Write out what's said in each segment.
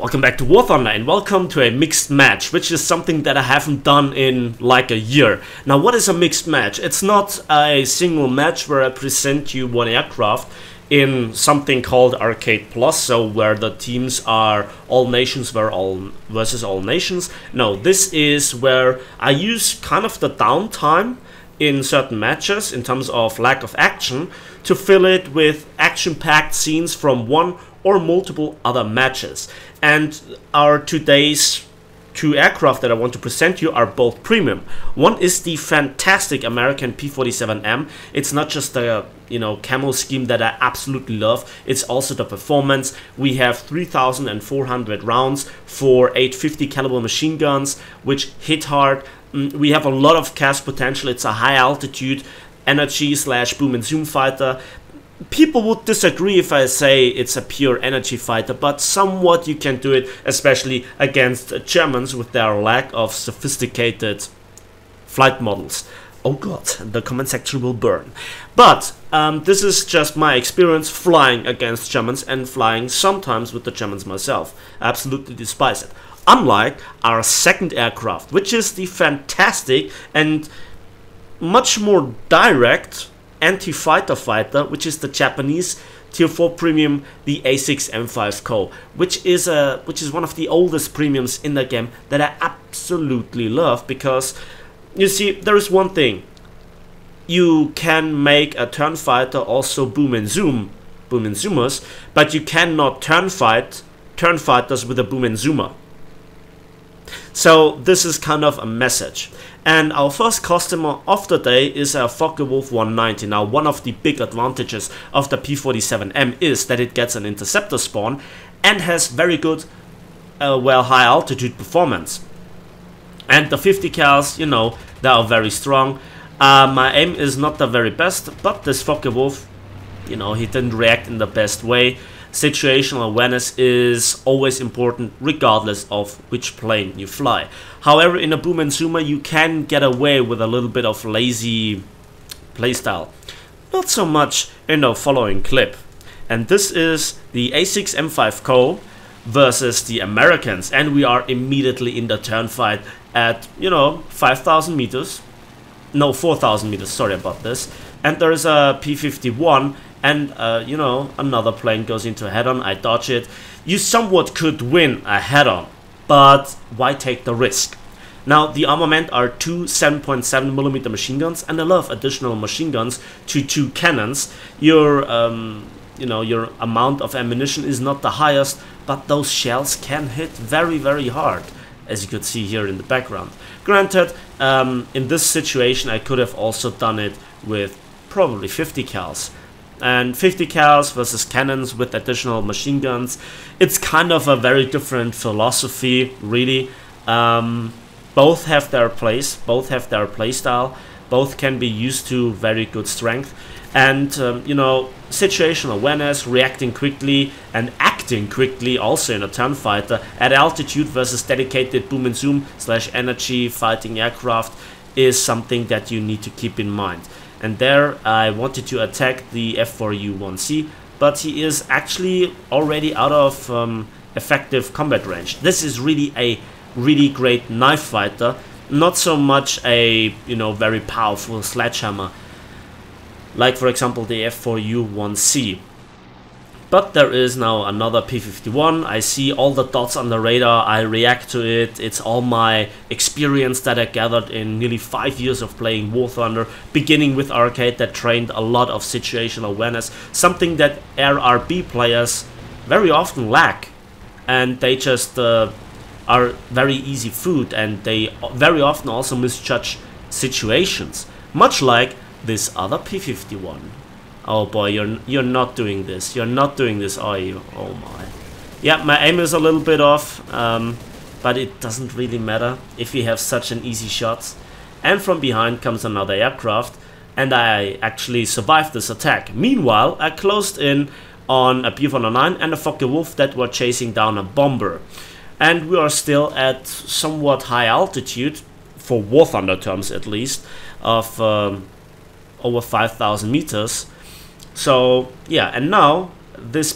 Welcome back to War Thunder and welcome to a mixed match, which is something that I haven't done in like a year. Now, what is a mixed match? It's not a single match where I present you one aircraft in something called Arcade Plus, so where the teams are all nations versus all nations. No, this is where I use kind of the downtime in certain matches in terms of lack of action to fill it with action-packed scenes from one or multiple other matches. And our today's two aircraft that I want to present you are both premium. One is the fantastic American P-47M. It's not just the camo scheme that I absolutely love, it's also the performance. We have 3,400 rounds for 850 caliber machine guns, which hit hard. We have a lot of cast potential. It's a high altitude energy / boom and zoom fighter. People would disagree if I say it's a pure energy fighter, but somewhat you can do it, especially against Germans with their lack of sophisticated flight models. Oh god, the comment section will burn. But this is just my experience flying against Germans and flying sometimes with the Germans myself. I absolutely despise it. Unlike our second aircraft, which is the fantastic and much more direct anti-fighter fighter, which is the Japanese Tier 4 premium, the A6M5 Co, which is one of the oldest premiums in the game that I absolutely love, because you see, there is one thing: you can make a turn fighter also boom and zoomers, but you cannot turn fighters with a boom and zoomer. So this is kind of a message. And our first customer of the day is a Focke-Wulf 190. Now, one of the big advantages of the P-47M is that it gets an interceptor spawn and has very good, high altitude performance. And the 50 cals, they are very strong. My aim is not the very best, but this Focke-Wulf, he didn't react in the best way. Situational awareness is always important regardless of which plane you fly. However, in a boom and zoomer you can get away with a little bit of lazy playstyle. Not so much in the following clip. And this is the A6M5 Co versus the Americans, and we are immediately in the turn fight at 5,000 meters. No, 4,000 meters, sorry about this. And there is a P-51 and another plane goes into a head-on. I dodge it. You somewhat could win a head-on, but why take the risk? Now, the armament are two 7.7mm machine guns, and I love additional machine guns to two cannons. Your your amount of ammunition is not the highest, but those shells can hit very, very hard, as you could see here in the background. Granted, in this situation I could have also done it with probably 50 cals. And 50 cals versus cannons with additional machine guns, it's kind of a very different philosophy, really. Both have their place, both have their playstyle, both can be used to very good strength. And, situational awareness, reacting quickly and acting quickly also in a turn fighter at altitude versus dedicated boom and zoom / energy fighting aircraft is something that you need to keep in mind. And there I wanted to attack the F4U1C, but he is actually already out of effective combat range. This is really a really great knife fighter, not so much a very powerful sledgehammer, like for example the F4U1C. But there is now another P-51. I see all the dots on the radar, I react to it. It's all my experience that I gathered in nearly 5 years of playing War Thunder, beginning with arcade, that trained a lot of situational awareness, something that RRB players very often lack. And they just are very easy food, and they very often also misjudge situations, much like this other P-51. Oh boy, you're not doing this. You're not doing this, are you? Oh my. Yeah, my aim is a little bit off, but it doesn't really matter if you have such an easy shot. And from behind comes another aircraft, and I actually survived this attack. Meanwhile, I closed in on a P-49 and a Focke-Wulf that were chasing down a bomber. And we are still at somewhat high altitude, for War Thunder terms at least, of over 5,000 meters. So yeah, and now this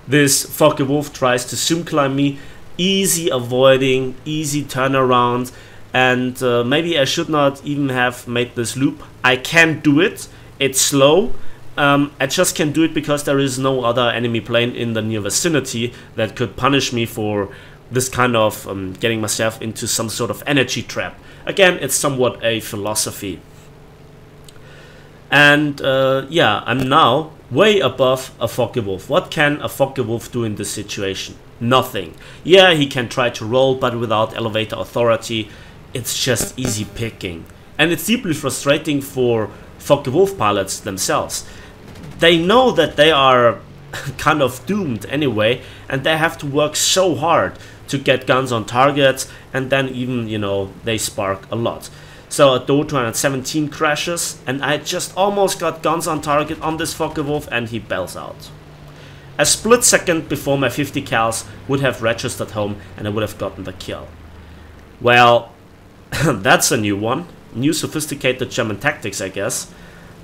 This Focke-Wulf tries to zoom climb me, easy avoiding, easy turnaround, and maybe I should not even have made this loop. I can do it, it's slow. I just can't do it because there is no other enemy plane in the near vicinity that could punish me for this kind of getting myself into some sort of energy trap. Again, it's somewhat a philosophy. And yeah, I'm now way above a Focke-Wulf. What can a Focke-Wulf do in this situation? Nothing. Yeah, he can try to roll, but without elevator authority, it's just easy picking. And it's deeply frustrating for Focke-Wulf pilots themselves. They know that they are kind of doomed anyway, and they have to work so hard to get guns on targets, and then even, you know, they spark a lot. So a Do 217 crashes, and I just almost got guns on target on this Focke-Wulf, and he bails out. A split second before my 50 cals would have registered home, and I would have gotten the kill. Well, that's a new one. New sophisticated German tactics, I guess.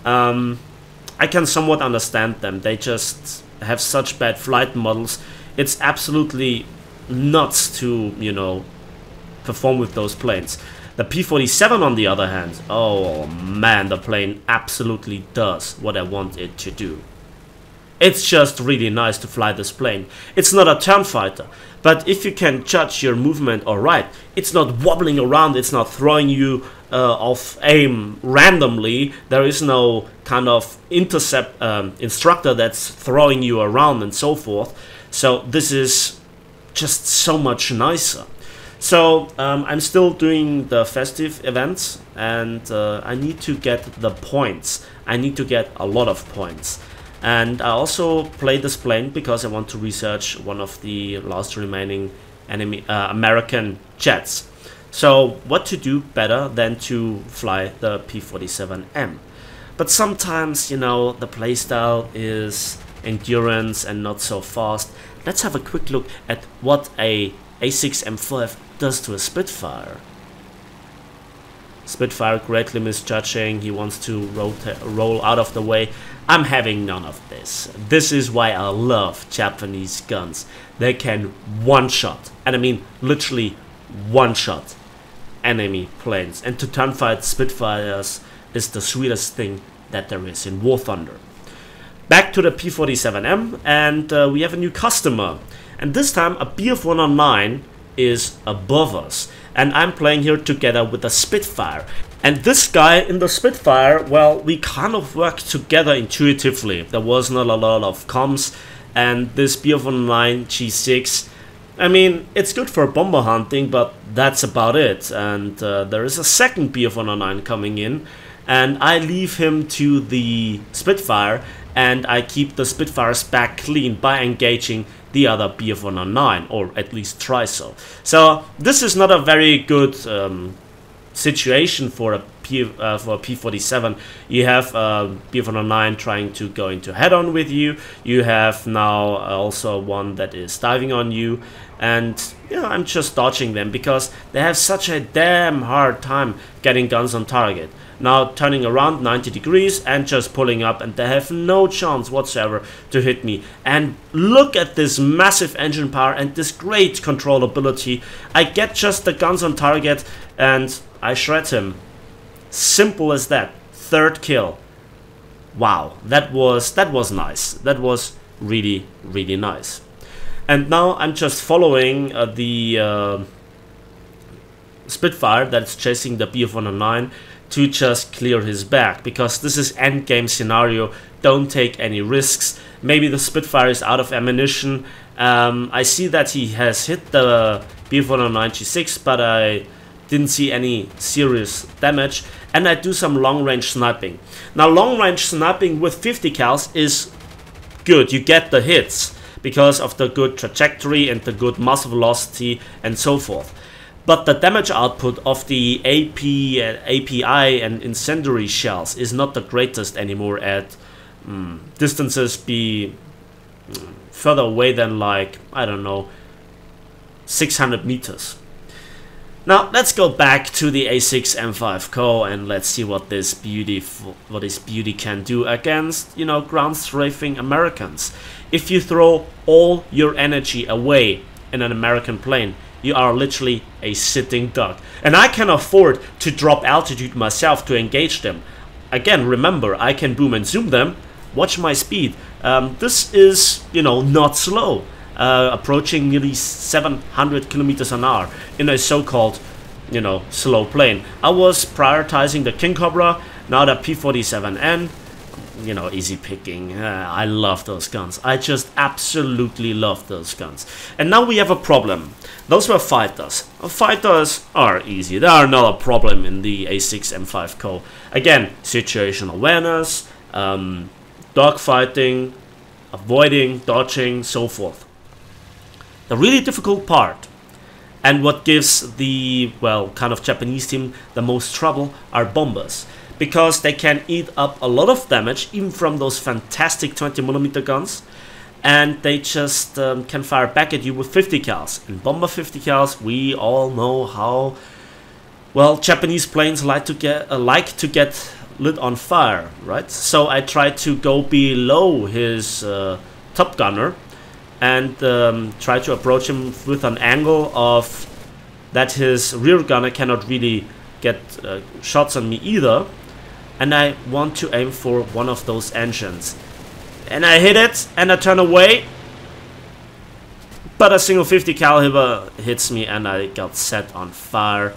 I can somewhat understand them. They just have such bad flight models. It's absolutely nuts to, you know, perform with those planes. The P-47 on the other hand, oh man, the plane absolutely does what I want it to do. It's just really nice to fly this plane. It's not a turn fighter, but if you can judge your movement alright, it's not wobbling around, it's not throwing you off aim randomly. There is no kind of intercept instructor that's throwing you around and so forth. So this is just so much nicer. So I'm still doing the festive events, and I need to get the points. I need to get a lot of points. And I also play this plane because I want to research one of the last remaining enemy American jets. So what to do better than to fly the P-47M? But sometimes, you know, the playstyle is endurance and not so fast. Let's have a quick look at what a A6M5 does to a Spitfire. Spitfire greatly misjudging, he wants to roll out of the way. I'm having none of this. This is why I love Japanese guns. They can one-shot, and I mean literally one-shot, enemy planes. And to turn fight Spitfires is the sweetest thing that there is in War Thunder. Back to the P-47M, and we have a new customer. And this time a BF-109 is above us. And I'm playing here together with a Spitfire. And this guy in the Spitfire, well, we kind of worked together intuitively. There was not a lot of comms, and this BF-109 G6, I mean, it's good for bomber hunting, but that's about it. And there is a second BF-109 coming in, and I leave him to the Spitfire, and I keep the Spitfire's back clean by engaging the other BF-109, or at least try so. So this is not a very good situation for a P-47. You have BF-109 trying to go into head-on with you. You have now also one that is diving on you, and you know, I'm just dodging them because they have such a damn hard time getting guns on target. Now turning around 90 degrees and just pulling up, and they have no chance whatsoever to hit me. And look at this massive engine power and this great controllability. I get just the guns on target and I shred him. Simple as that. Third kill. Wow, that was nice. That was really, really nice. And now I'm just following the Spitfire that's chasing the BF-109 to just clear his back, because this is endgame scenario. Don't take any risks. Maybe the Spitfire is out of ammunition. I see that he has hit the BF-109 G6, but I didn't see any serious damage, and I do some long-range sniping. Now long-range sniping with 50 cals is good. You get the hits because of the good trajectory and the good muzzle velocity and so forth. But the damage output of the API and incendiary shells is not the greatest anymore at distances be further away than, like, I don't know, 600 meters. Now let's go back to the A6M5 Co and let's see what this beauty can do against, you know, ground strafing Americans. If you throw all your energy away in an American plane, you are literally a sitting duck. And I can afford to drop altitude myself to engage them. Again, remember, I can boom and zoom them. Watch my speed. This is, you know, not slow. Approaching nearly 700 kilometers an hour in a so-called, you know, slow plane. I was prioritizing the King Cobra, now the P-47N, you know, easy picking. I love those guns. I just absolutely love those guns. And now we have a problem. Those were fighters. Fighters are easy. They are not a problem in the A6M5 Co. Again, situational awareness, dogfighting, avoiding, dodging, so forth. The really difficult part, and what gives the, well, kind of Japanese team the most trouble, are bombers. Because they can eat up a lot of damage, even from those fantastic 20mm guns. And they just can fire back at you with 50 cals. And bomber 50 cals, we all know how, well, Japanese planes like to get lit on fire, right? So I tried to go below his top gunner and try to approach him with an angle of that his rear gunner cannot really get shots on me either. And I want to aim for one of those engines. And I hit it, and I turn away. But a single 50 caliber hits me, and I got set on fire.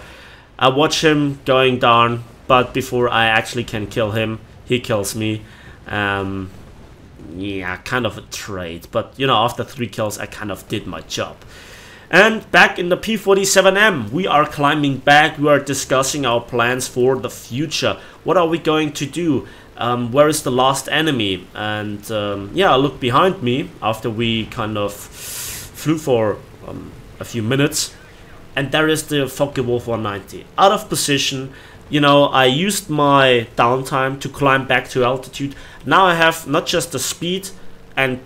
I watch him going down, but before I actually can kill him, he kills me. Yeah, kind of a trade, but you know, after 3 kills I kind of did my job. And back in the P-47M, we are climbing back, we are discussing our plans for the future. What are we going to do? Where is the last enemy? And yeah, I look behind me after we kind of flew for a few minutes, and there is the Focke-Wulf 190 out of position. You know, I used my downtime to climb back to altitude. Now I have not just the speed and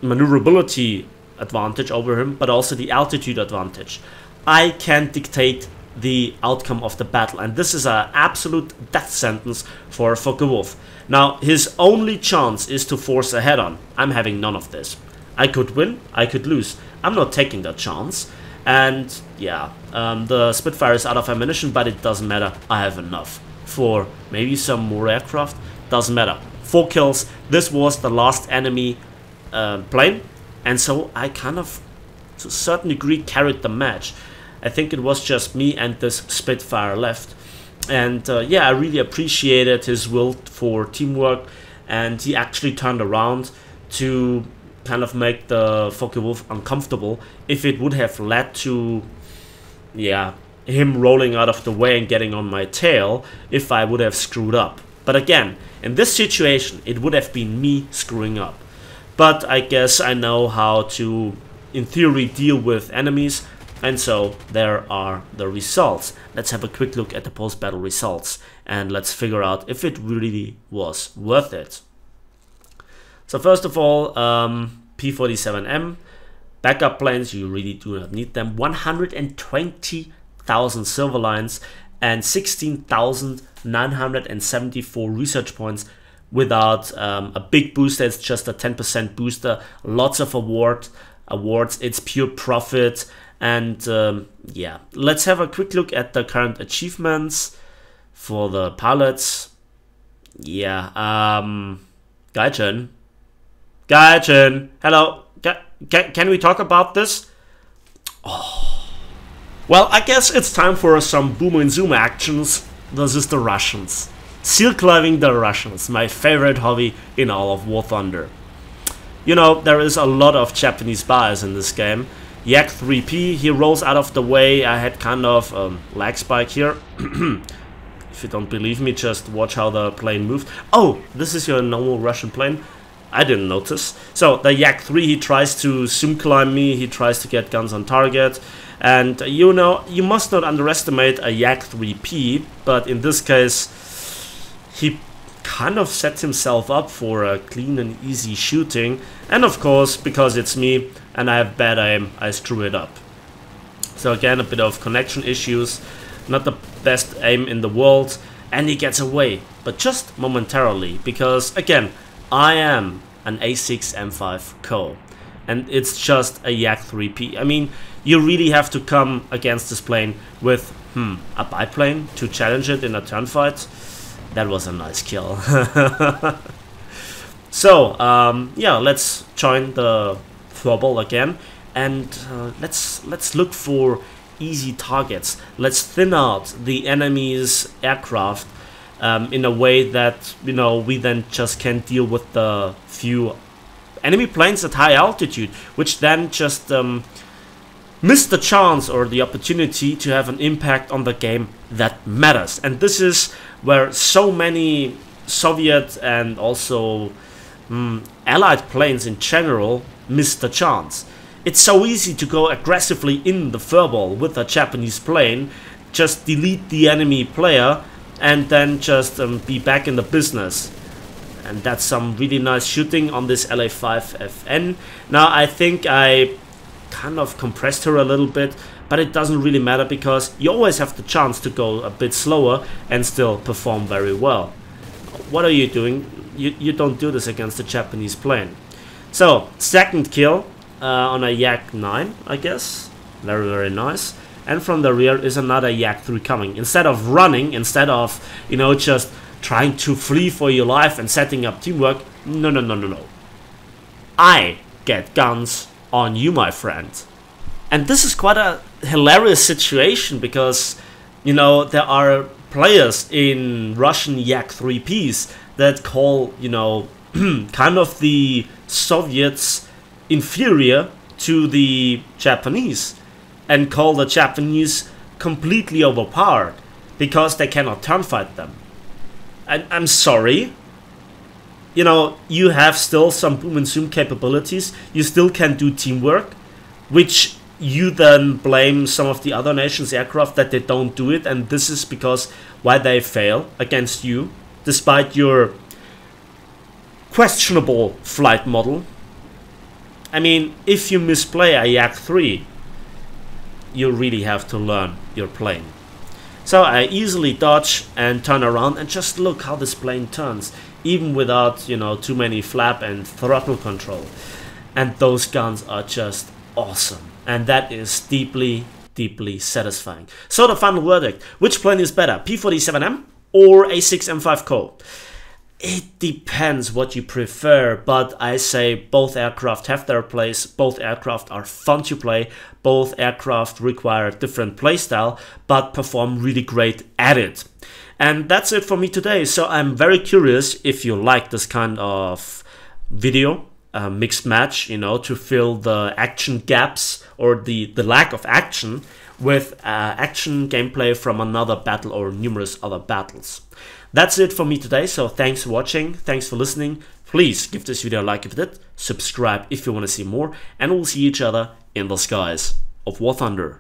maneuverability advantage over him, but also the altitude advantage. I can dictate the outcome of the battle, and this is an absolute death sentence for Focke-Wulf. Now, his only chance is to force a head-on. I'm having none of this. I could win, I could lose. I'm not taking that chance. And yeah, the Spitfire is out of ammunition, but it doesn't matter. I have enough for maybe some more aircraft. Doesn't matter. 4 kills. This was the last enemy plane, and so I kind of, to a certain degree, carried the match. I think it was just me and this Spitfire left. And yeah, I really appreciated his will for teamwork, and he actually turned around to kind of make the Focke-Wulf uncomfortable. If it would have led to, yeah, him rolling out of the way and getting on my tail, if I would have screwed up. But again, in this situation, it would have been me screwing up. But I guess I know how to, in theory, deal with enemies, and so there are the results. Let's have a quick look at the post-battle results, and let's figure out if it really was worth it. So first of all, P-47M, backup planes, you really do not need them. 120,000 silver lines and 16,974 research points without a big booster. It's just a 10% booster. Lots of awards. It's pure profit. And yeah, let's have a quick look at the current achievements for the pilots. Yeah, Gaijin, hello. Can we talk about this? Oh. Well, I guess it's time for some boom and zoom actions. This is the Russians. Seal climbing the Russians, my favorite hobby in all of War Thunder. You know, there is a lot of Japanese bias in this game. Yak 3P, he rolls out of the way. I had kind of lag spike here. If you don't believe me, just watch how the plane moved. Oh, this is your normal Russian plane? I didn't notice. So the Yak 3, he tries to zoom climb me, he tries to get guns on target. And you know, you must not underestimate a Yak 3P, but in this case, he kind of set himself up for a clean and easy shooting. And of course, because it's me and I have bad aim, I screw it up. So again, a bit of connection issues, not the best aim in the world, and he gets away, but just momentarily, because again, I am an A6M5 Co, and it's just a Yak-3P. I mean, you really have to come against this plane with a biplane to challenge it in a turn fight. That was a nice kill. So yeah, let's join the furball again, and let's look for easy targets. Let's thin out the enemy's aircraft in a way that, you know, we then just can deal with the few enemy planes at high altitude, which then just miss the chance or the opportunity to have an impact on the game that matters. And this is where so many Soviet and also Allied planes in general miss the chance. It's so easy to go aggressively in the furball with a Japanese plane, just delete the enemy player, and then just be back in the business. And that's some really nice shooting on this LA5FN. Now I think I kind of compressed her a little bit, but it doesn't really matter because you always have the chance to go a bit slower and still perform very well. What are you doing? You don't do this against a Japanese plane. So, second kill on a Yak-9, I guess. Very, very nice. And from the rear is another Yak-3 coming. Instead of running, instead of, you know, just trying to flee for your life and setting up teamwork, no. I get guns on you, my friend. And this is quite a hilarious situation because, you know, there are players in Russian Yak-3Ps that call, you know, kind of the Soviets inferior to the Japanese, and call the Japanese completely overpowered because they cannot turn fight them. And I'm sorry, you know, you have still some boom and zoom capabilities, you still can do teamwork, which you then blame some of the other nations' aircraft that they don't do it, and this is because why they fail against you, despite your questionable flight model. I mean, if you misplay a Yak-3, you really have to learn your plane. So I easily dodge and turn around, and just look how this plane turns, even without, you know, too many flap and throttle control. And those guns are just awesome, and that is deeply, deeply satisfying. So the final verdict: which plane is better, P-47M or A6M5 Co? It depends what you prefer, but I say both aircraft have their place, both aircraft are fun to play, both aircraft require a different playstyle, but perform really great at it. And that's it for me today. So I'm very curious if you like this kind of video, mixed match, you know, to fill the action gaps or the lack of action with action gameplay from another battle or numerous other battles. That's it for me today, so thanks for watching, thanks for listening. Please give this video a like if you did, subscribe if you want to see more, and we'll see each other in the skies of War Thunder.